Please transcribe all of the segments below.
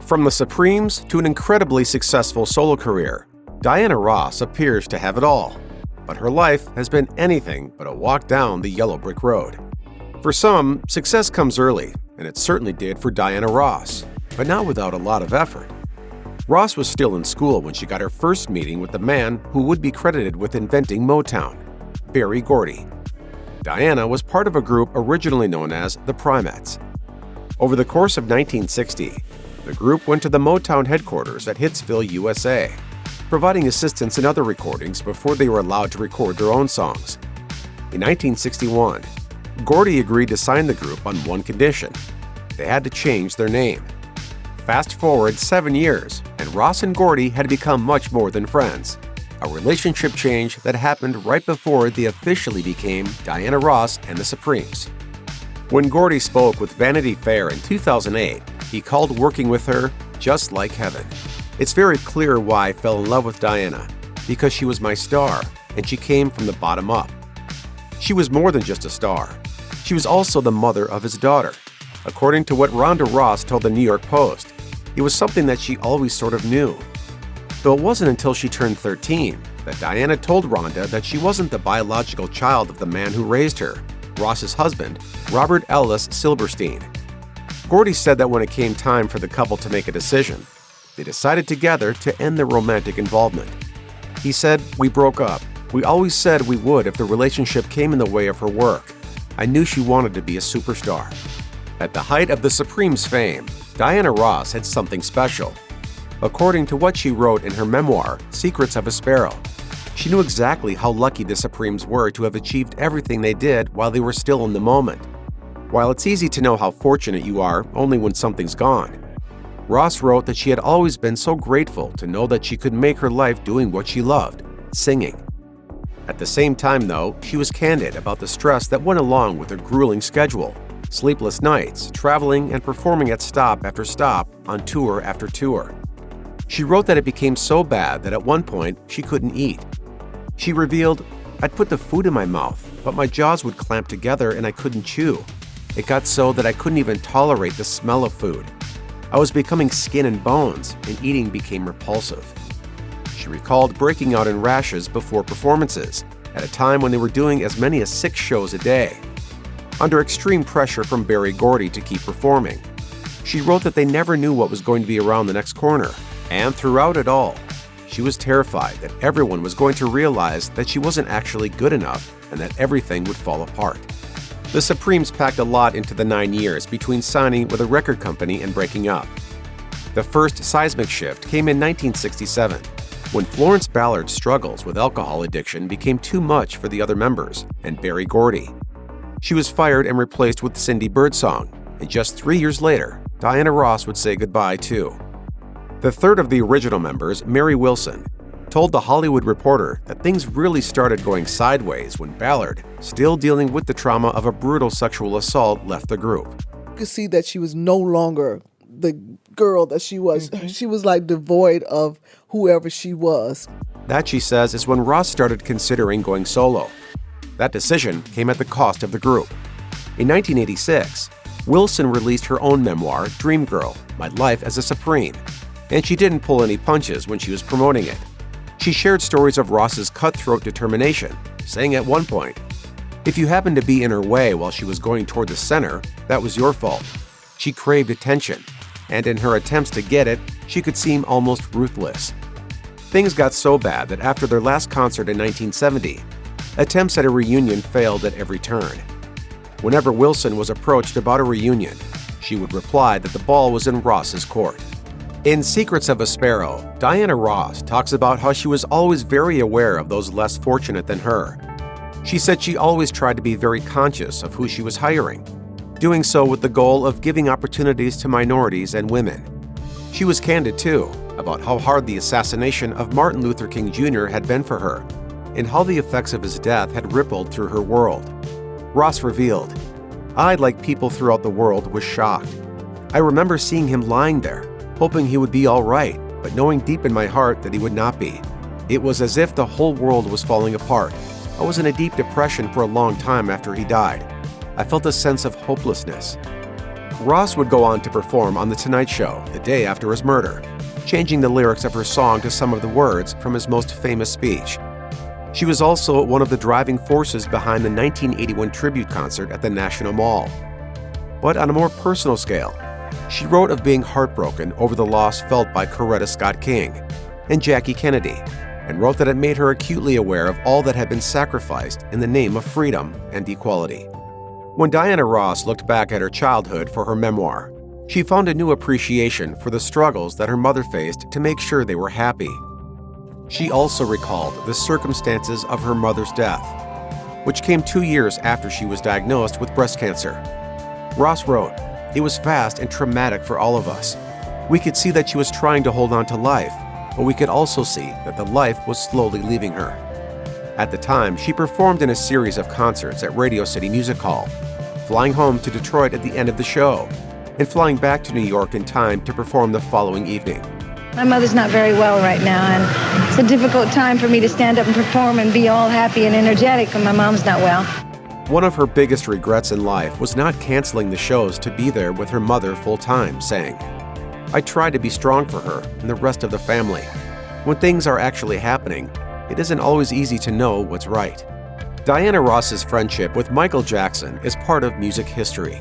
From the Supremes to an incredibly successful solo career, Diana Ross appears to have it all. But her life has been anything but a walk down the yellow brick road. For some, success comes early, and it certainly did for Diana Ross, but not without a lot of effort. Ross was still in school when she got her first meeting with the man who would be credited with inventing Motown, Berry Gordy. Diana was part of a group originally known as the Primates. Over the course of 1960, the group went to the Motown headquarters at Hitsville, USA, providing assistance in other recordings before they were allowed to record their own songs. In 1961, Gordy agreed to sign the group on one condition: they had to change their name. Fast forward 7 years, and Ross and Gordy had become much more than friends, a relationship change that happened right before they officially became Diana Ross and the Supremes. When Gordy spoke with Vanity Fair in 2008, he called working with her just like heaven. It's very clear why I fell in love with Diana, because she was my star, and she came from the bottom up. She was more than just a star. She was also the mother of his daughter. According to what Rhonda Ross told the New York Post, it was something that she always sort of knew. Though it wasn't until she turned 13 that Diana told Rhonda that she wasn't the biological child of the man who raised her, Ross's husband, Robert Ellis Silberstein. Gordy said that when it came time for the couple to make a decision, they decided together to end their romantic involvement. He said, "We broke up. We always said we would if the relationship came in the way of her work. I knew she wanted to be a superstar." At the height of the Supremes' fame, Diana Ross had something special. According to what she wrote in her memoir, Secrets of a Sparrow, she knew exactly how lucky the Supremes were to have achieved everything they did while they were still in the moment. While it's easy to know how fortunate you are only when something's gone, Ross wrote that she had always been so grateful to know that she could make her life doing what she loved, singing. At the same time, though, she was candid about the stress that went along with her grueling schedule, sleepless nights, traveling and performing at stop after stop on tour after tour. She wrote that it became so bad that at one point she couldn't eat. She revealed, "I'd put the food in my mouth, but my jaws would clamp together and I couldn't chew. It got so that I couldn't even tolerate the smell of food. I was becoming skin and bones, and eating became repulsive." She recalled breaking out in rashes before performances, at a time when they were doing as many as 6 shows a day. Under extreme pressure from Berry Gordy to keep performing, she wrote that they never knew what was going to be around the next corner, and throughout it all, she was terrified that everyone was going to realize that she wasn't actually good enough and that everything would fall apart. The Supremes packed a lot into the 9 years between signing with a record company and breaking up. The first seismic shift came in 1967, when Florence Ballard's struggles with alcohol addiction became too much for the other members and Berry Gordy. She was fired and replaced with Cindy Birdsong, and just 3 years later, Diana Ross would say goodbye too. The third of the original members, Mary Wilson, told The Hollywood Reporter that things really started going sideways when Ballard, still dealing with the trauma of a brutal sexual assault, left the group. You could see that she was no longer the girl that she was. Mm-hmm. She was like devoid of whoever she was. That, she says, is when Ross started considering going solo. That decision came at the cost of the group. In 1986, Wilson released her own memoir, Dream Girl, My Life as a Supreme, and she didn't pull any punches when she was promoting it. She shared stories of Ross's cutthroat determination, saying at one point, "If you happened to be in her way while she was going toward the center, that was your fault." She craved attention, and in her attempts to get it, she could seem almost ruthless. Things got so bad that after their last concert in 1970, attempts at a reunion failed at every turn. Whenever Wilson was approached about a reunion, she would reply that the ball was in Ross's court. In Secrets of a Sparrow, Diana Ross talks about how she was always very aware of those less fortunate than her. She said she always tried to be very conscious of who she was hiring, doing so with the goal of giving opportunities to minorities and women. She was candid, too, about how hard the assassination of Martin Luther King Jr. had been for her, and how the effects of his death had rippled through her world. Ross revealed, "I, like people throughout the world, was shocked. I remember seeing him lying there, hoping he would be all right, but knowing deep in my heart that he would not be. It was as if the whole world was falling apart. I was in a deep depression for a long time after he died. I felt a sense of hopelessness." Ross would go on to perform on The Tonight Show the day after his murder, changing the lyrics of her song to some of the words from his most famous speech. She was also one of the driving forces behind the 1981 tribute concert at the National Mall. But on a more personal scale, she wrote of being heartbroken over the loss felt by Coretta Scott King and Jackie Kennedy, and wrote that it made her acutely aware of all that had been sacrificed in the name of freedom and equality. When Diana Ross looked back at her childhood for her memoir, she found a new appreciation for the struggles that her mother faced to make sure they were happy. She also recalled the circumstances of her mother's death, which came 2 years after she was diagnosed with breast cancer. Ross wrote, "It was fast and traumatic for all of us. We could see that she was trying to hold on to life, but we could also see that the life was slowly leaving her." At the time, she performed in a series of concerts at Radio City Music Hall, flying home to Detroit at the end of the show, and flying back to New York in time to perform the following evening. My mother's not very well right now, and it's a difficult time for me to stand up and perform and be all happy and energetic when my mom's not well. One of her biggest regrets in life was not canceling the shows to be there with her mother full-time, saying, "I tried to be strong for her and the rest of the family. When things are actually happening, it isn't always easy to know what's right." Diana Ross's friendship with Michael Jackson is part of music history.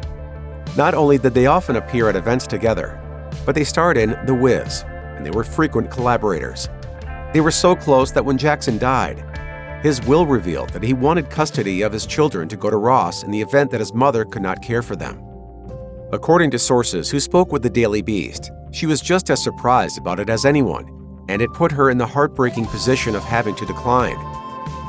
Not only did they often appear at events together, but they starred in The Wiz, and they were frequent collaborators. They were so close that when Jackson died, his will revealed that he wanted custody of his children to go to Ross in the event that his mother could not care for them. According to sources who spoke with the Daily Beast, she was just as surprised about it as anyone, and it put her in the heartbreaking position of having to decline.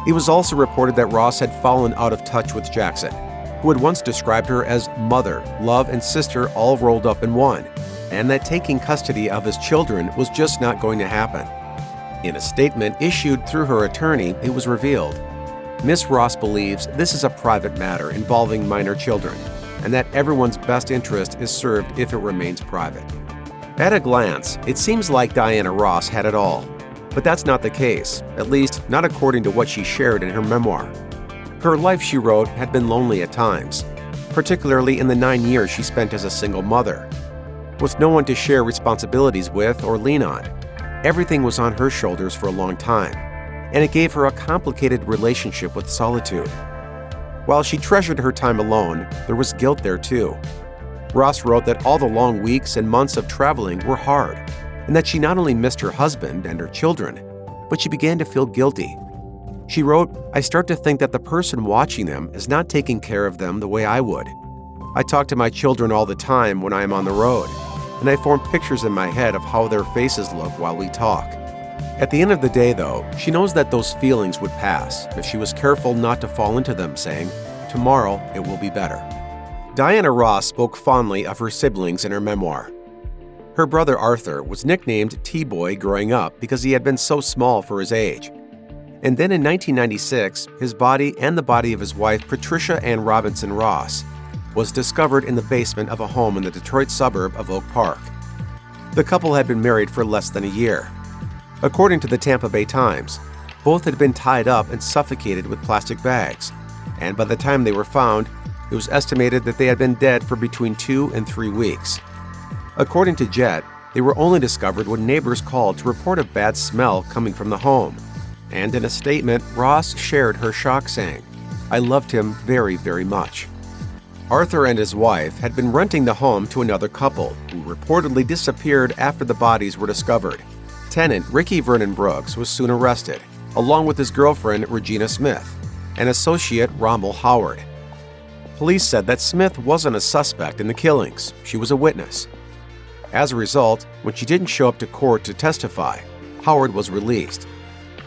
It was also reported that Ross had fallen out of touch with Jackson, who had once described her as mother, love, and sister all rolled up in one, and that taking custody of his children was just not going to happen. In a statement issued through her attorney, it was revealed, "Miss Ross believes this is a private matter involving minor children, and that everyone's best interest is served if it remains private." At a glance, it seems like Diana Ross had it all, but that's not the case, at least not according to what she shared in her memoir. Her life, she wrote, had been lonely at times, particularly in the 9 years she spent as a single mother. With no one to share responsibilities with or lean on, everything was on her shoulders for a long time, and it gave her a complicated relationship with solitude. While she treasured her time alone, there was guilt there too. Ross wrote that all the long weeks and months of traveling were hard, and that she not only missed her husband and her children, but she began to feel guilty. She wrote, "I start to think that the person watching them is not taking care of them the way I would. I talk to my children all the time when I am on the road, and I form pictures in my head of how their faces look while we talk." At the end of the day, though, she knows that those feelings would pass if she was careful not to fall into them, saying, "Tomorrow it will be better." Diana Ross spoke fondly of her siblings in her memoir. Her brother Arthur was nicknamed T-Boy growing up because he had been so small for his age. And then in 1996, his body and the body of his wife, Patricia Ann Robinson Ross, was discovered in the basement of a home in the Detroit suburb of Oak Park. The couple had been married for less than a year. According to the Tampa Bay Times, both had been tied up and suffocated with plastic bags, and by the time they were found, it was estimated that they had been dead for between 2 and 3 weeks. According to Jet, they were only discovered when neighbors called to report a bad smell coming from the home. And in a statement, Ross shared her shock, saying, "I loved him very, very much." Arthur and his wife had been renting the home to another couple who reportedly disappeared after the bodies were discovered. Tenant Ricky Vernon Brooks was soon arrested, along with his girlfriend Regina Smith and associate Rommel Howard. Police said that Smith wasn't a suspect in the killings, she was a witness. As a result, when she didn't show up to court to testify, Howard was released.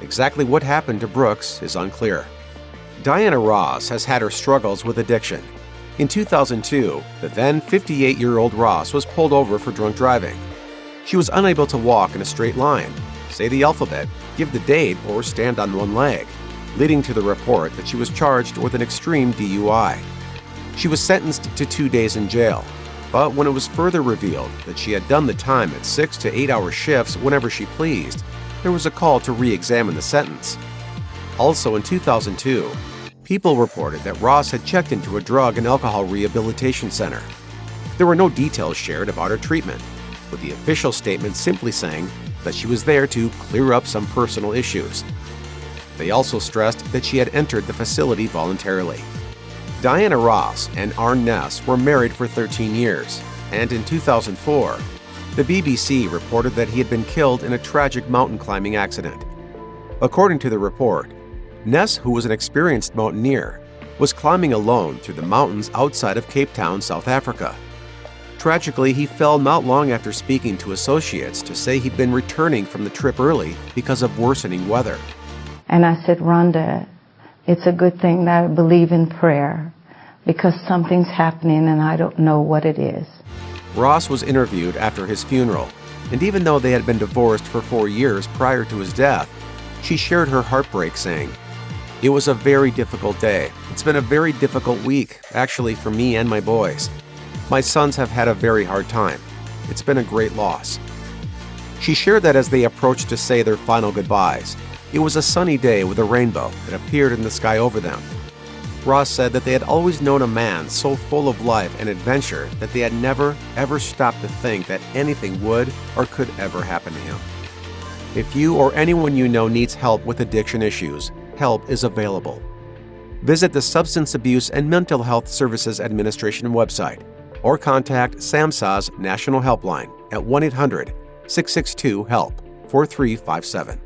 Exactly what happened to Brooks is unclear. Diana Ross has had her struggles with addiction. In 2002, the then 58-year-old Ross was pulled over for drunk driving. She was unable to walk in a straight line, say the alphabet, give the date, or stand on one leg, leading to the report that she was charged with an extreme DUI. She was sentenced to 2 days in jail, but when it was further revealed that she had done the time at 6 to 8 hour shifts whenever she pleased, there was a call to re-examine the sentence. Also in 2002, people reported that Ross had checked into a drug and alcohol rehabilitation center. There were no details shared about her treatment, with the official statement simply saying that she was there to clear up some personal issues. They also stressed that she had entered the facility voluntarily. Diana Ross and Arne Ness were married for 13 years, and in 2004, the BBC reported that he had been killed in a tragic mountain climbing accident. According to the report, Ness, who was an experienced mountaineer, was climbing alone through the mountains outside of Cape Town, South Africa. Tragically, he fell not long after speaking to associates to say he'd been returning from the trip early because of worsening weather. And I said, Rhonda, it's a good thing that I believe in prayer because something's happening and I don't know what it is. Ross was interviewed after his funeral, and even though they had been divorced for 4 years prior to his death, she shared her heartbreak saying, "It was a very difficult day. It's been a very difficult week, actually, for me and my boys. My sons have had a very hard time. It's been a great loss." She shared that as they approached to say their final goodbyes, it was a sunny day with a rainbow that appeared in the sky over them. Ross said that they had always known a man so full of life and adventure that they had never, ever stopped to think that anything would or could ever happen to him. If you or anyone you know needs help with addiction issues, help is available. Visit the Substance Abuse and Mental Health Services Administration website or contact SAMHSA's National Helpline at 1-800-662-HELP 4357.